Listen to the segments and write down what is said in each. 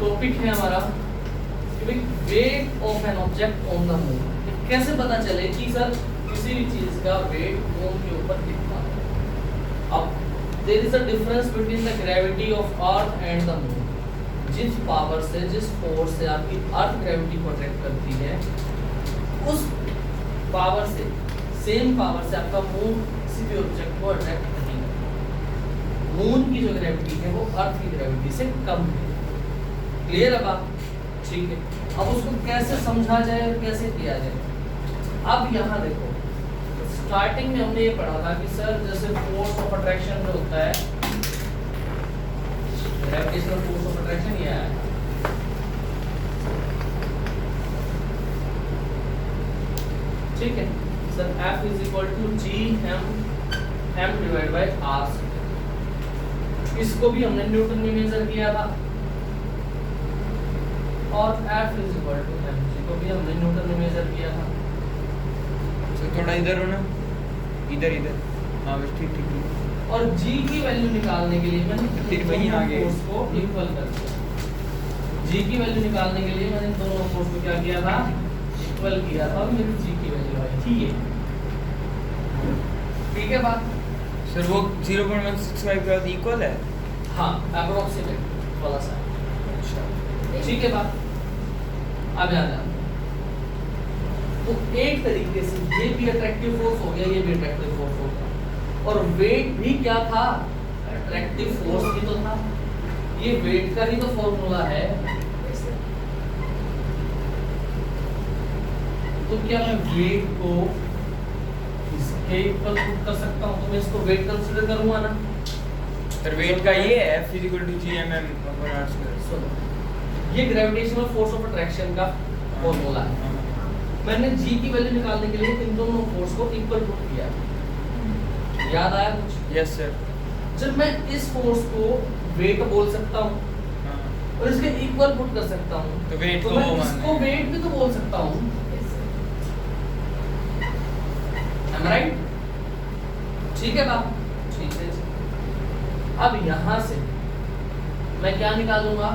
Topic है हमारा weight of an object on the moon. कैसे पता चले कि सर किसी भी चीज का वेट मून के ऊपर कितना है। अब there is a difference between the gravity of earth and the moon. जिस पावर से, जिस फोर्स से आपकी अर्थ ग्रेविटी को अट्रैक्ट करती है, उस पावर से, सेम पावर से आपका मून किसी भी ऑब्जेक्ट को अट्रैक्ट नहीं करता। मून की जो ग्रेविटी है वो अर्थ की ग्रेविटी से कम है। क्लियर है बात? ठीक है। अब उसको कैसे समझा जाए और कैसे किया जाए। अब यहाँ देखो, स्टार्टिंग में हमने ये पढ़ा था कि सर जैसे फोर्स ऑफ अट्रैक्शन जो होता है, ग्रेविटेशनल फोर्स ऑफ अट्रैक्शन ये है, ठीक है sir, F is equal to G M divide by R. इसको भी हमने न्यूटन में मेजर किया था, और F is equal to mg को भी हमने न्यूटन में मेजर किया था। तो थोड़ा इधर हो ना, इधर इधर, हाँ बस ठीक ठीक। और g की वैल्यू निकालने के लिए मैंने फिर वहीं आगे फोर्स को इक्वल कर दिया। g की वैल्यू निकालने के लिए मैंने दोनों फोर्स को क्या किया था, इक्वल किया था, और मेरी g की वैल्यू आई थी ये। ठीक है बात? सर वो 0.165 के बाद इक्वल है? हाँ, अप्रोक्सीमेट वाला सा। अच्छा ठीक है बात? अब याद है तो एक तरीके से ये भी अट्रैक्टिव फोर्स हो गया, ये भी अट्रैक्टिव फोर्स हो गया, और वेट भी क्या था, अट्रैक्टिव फोर्स ही तो था। ये वेट का ही तो फॉर्मूला है। तो क्या मैं वेट को इसके इक्वल कर सकता हूँ? तो मैं इसको वेट कंसीडर करूंगा ना। सर वेट का ये है F = gmm/r²। सुनो, ये ग्रेविटेशनल फोर्स ऑफ अट्रैक्शन का फॉर्मूला है। मैंने g की वैल्यू निकालने के लिए इन दोनों फोर्स को इक्वल पुट किया। याद आया कुछ? Yes sir. जब मैं इस फोर्स को वेट बोल सकता हूँ और इसके इक्वल पुट कर सकता हूँ, तो वेट तो को मैं इसको वेट भी तो बोल सकता हूँ। Am I right? ठीक है बात? ठीक है। अब यहाँ से मैं क्या निकालूंगा,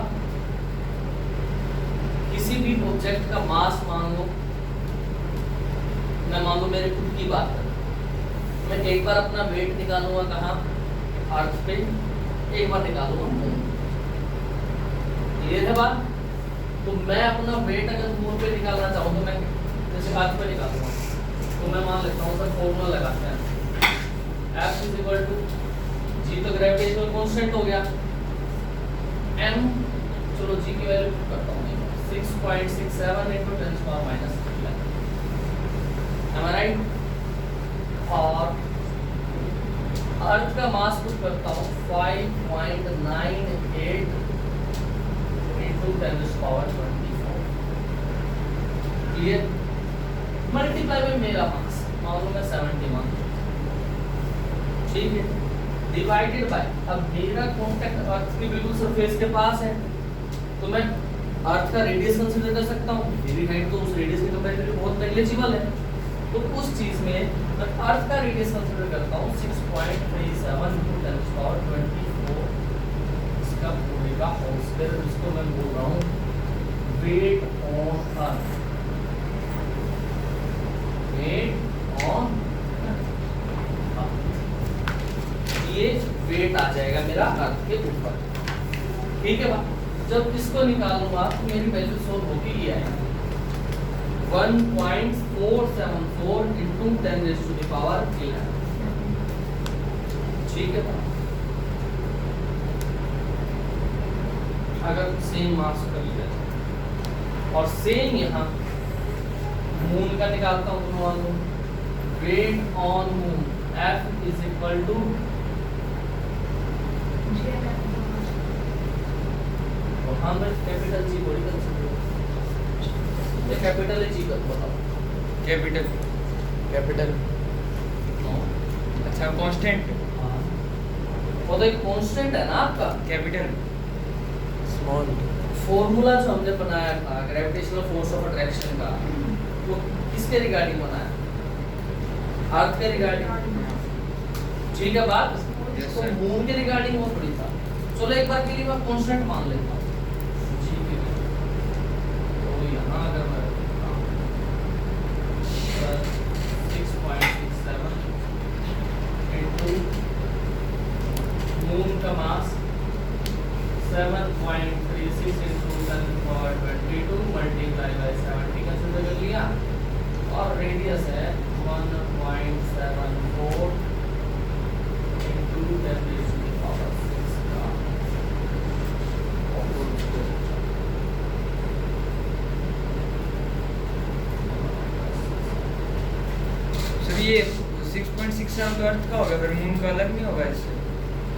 किसी भी ऑब्जेक्ट का मास मान लो, मैं मान लो मेरे खुद की बात करूं, मैं एक बार अपना वेट निकालूंगा कहाँ, अर्थ पे, एक बार निकालूंगा मून। क्लियर है बात? तो मैं अपना वेट अगर मून पे निकालना चाहूँ तो मैं जैसे अर्थ पे निकालूंगा, तो मैं मान लेता हूँ सर फॉर्मूला लगाते हैं, F इज इक्वल टू जी, तो ग्रेविटेशनल कांस्टेंट हो गया, m, चलो g की वैल्यू करता हूँ 6.67 into 10⁻³ am I right? और अर्थ का मास पुट करता हूँ 5.98 into 10⁻²4। क्लियर? मल्टीप्लाई बाय मेरा मास, मान लो मैं 70 मान, ठीक है, डिवाइडेड बाय, अब मेरा कांटेक्ट अर्थ की बिल्कुल सरफेस के पास है, तो मैं अर्थ का रेडियस कंसीडर कर सकता हूँ। मेरी हाइट तो उस रेडियस के कंपैरेटिवली बहुत नेग्लिजिबल है, तो उस चीज में मैं अर्थ का रेडियस कंसीडर करता हूँ 6.37 into 10⁻²4, इसका पूरे का होल स्क्वायर, जिसको मैं बोल रहा हूँ weight on earth. Weight on ये वेट आ जाएगा मेरा अर्थ के ऊपर। ठीक है बात? जब इसको निकालूंगा तो मेरी वैल्यू सोल्व होगी, ये आएगी 1.474 into 10⁻11। ठीक है बात? अगर सेम मास कर लिया जाए और सेम यहाँ मून का निकालता हूँ, तो मान लो weight on moon F is equal to, हाँ मैं कैपिटल जी बड़ी कंसीडर, ये कैपिटल है जी का, बताओ कैपिटल अच्छा कांस्टेंट, हाँ वो तो एक कांस्टेंट है ना आपका कैपिटल स्मॉल। फॉर्मूला जो हमने बनाया था ग्रेविटेशनल फोर्स ऑफ अट्रैक्शन का, वो किसके रिगार्डिंग बनाया, अर्थ के रिगार्डिंग। ठीक है बात? तो मून के रिगार्डिंग वो थोड़ी था। चलो एक बार के लिए मैं कांस्टेंट मान लेता हूँ, जी यहाँ अगर मैं रखता हूँ 6.67 into मून का मास 7.36 into 10^22 मल्टीप्लाई बाय 70 कंसीडर कर लिया और रेडियस है 1.74 into 10^6 का सर ये 6.67 तो अर्थ का होगा, फिर मून का अलग नहीं होगा इससे?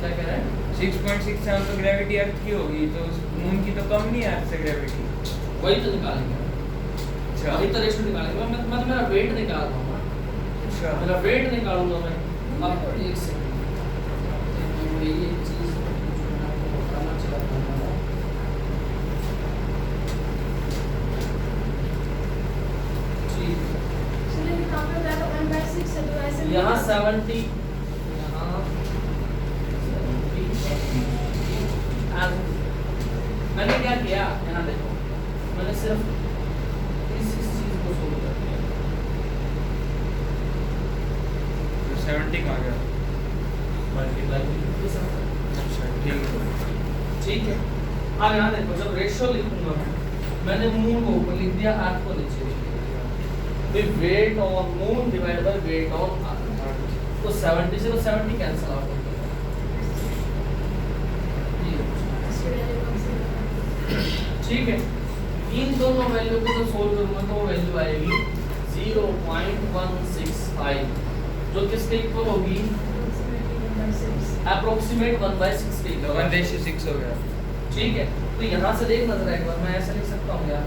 क्या कह रहे हैं 6.67 तो ग्रेविटी अर्थ की होगी, तो मून की तो कम नहीं है अर्थ से ग्रेविटी। वही तो निकालेंगे अच्छा वही तो रेशो निकालेंगे मैं तो मेरा वेट निकाल रहा हूँ अच्छा मेरा वेट निकालूंगा मैं अब एक सेकंड ये चीज जो मैं आपको बताना चाहता हूँ ठीक यहाँ 70 यहाँ 70 मैंने क्या किया यहाँ देखो मैंने सिर्फ इस चीज को सोल्व कर दिया 70 का आ गया। मल्टीप्लाई अच्छा ठीक है। ठीक है अब यहाँ देखो जब रेशियो लिखूंगा मैंने मून को ऊपर लिख दिया अर्थ को नीचे लिख दिया weight on moon divide by weight on earth तो 70 से तो 70 कैंसिल आउट हो गया ठीक है इन दोनों वैल्यू को तो सोल्व करूंगा तो वैल्यू आएगी 0.165 जो किसके इक्वल होगी अप्रोक्सीमेट 1/6 के तो इक्वल 1:6 हो गया। ठीक है तो यहाँ से देखना जरा एक बार मैं ऐसे लिख सकता हूँ यार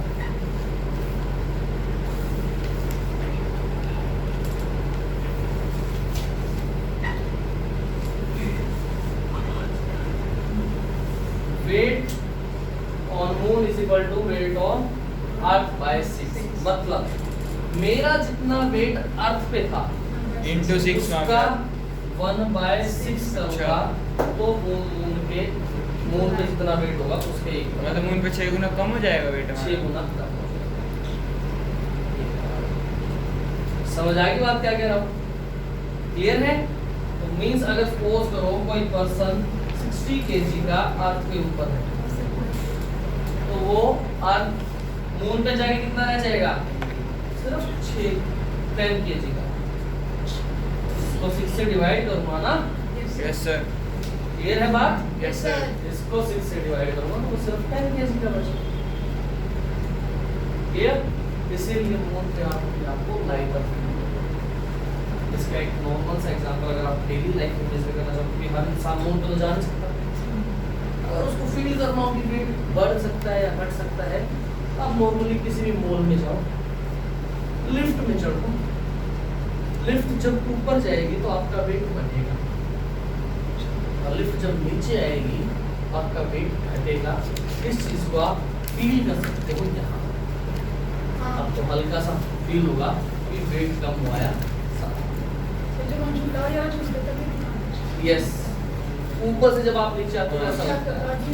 weight on moon is equal to weight on earth by 6 मतलब मेरा जितना वेट अर्थ पे था Into 6 उसका 1/6 करूंगा तो मून पे जितना वेट होगा उसके इक्वल मतलब मून पे 6 गुना कम हो जाएगा वेट 6 हमारा। गुना कम हो जाएगा। समझ आ गई बात क्या कह रहा हूँ क्लियर है तो मींस अगर सपोज करो कोई पर्सन 60 केजी का अर्थ के ऊपर है तो वो अर्थ मून पे जाके कितना रह जाएगा सिर्फ 10 केजी का इसको 6 से डिवाइड करूंगा ना यस सर। क्लियर है बात यस सर। इसको 6 से डिवाइड करूंगा तो वो सिर्फ 10 केजी का बचेगा क्लियर इसीलिए मून पे आपको लाइटर इसका एक नॉर्मल सा एग्जांपल अगर आप डेली लाइफ में जैसे करना चाहो कि हर इंसान मून पे तो जा नहीं सकता अगर उसको फील करना हो कि वेट बढ़ सकता है या घट सकता है तो आप नॉर्मली किसी भी मॉल में जाओ लिफ्ट में चढ़ो लिफ्ट जब ऊपर जाएगी तो आपका वेट बढ़ेगा और लिफ्ट जब नीचे आएगी तो आपका वेट घटेगा इस चीज को आप फील कर सकते हो यहाँ आपको हल्का सा फील होगा कि वेट कम हुआ या यस ऊपर से जब आप नीचे आते हो ऐसा लगता है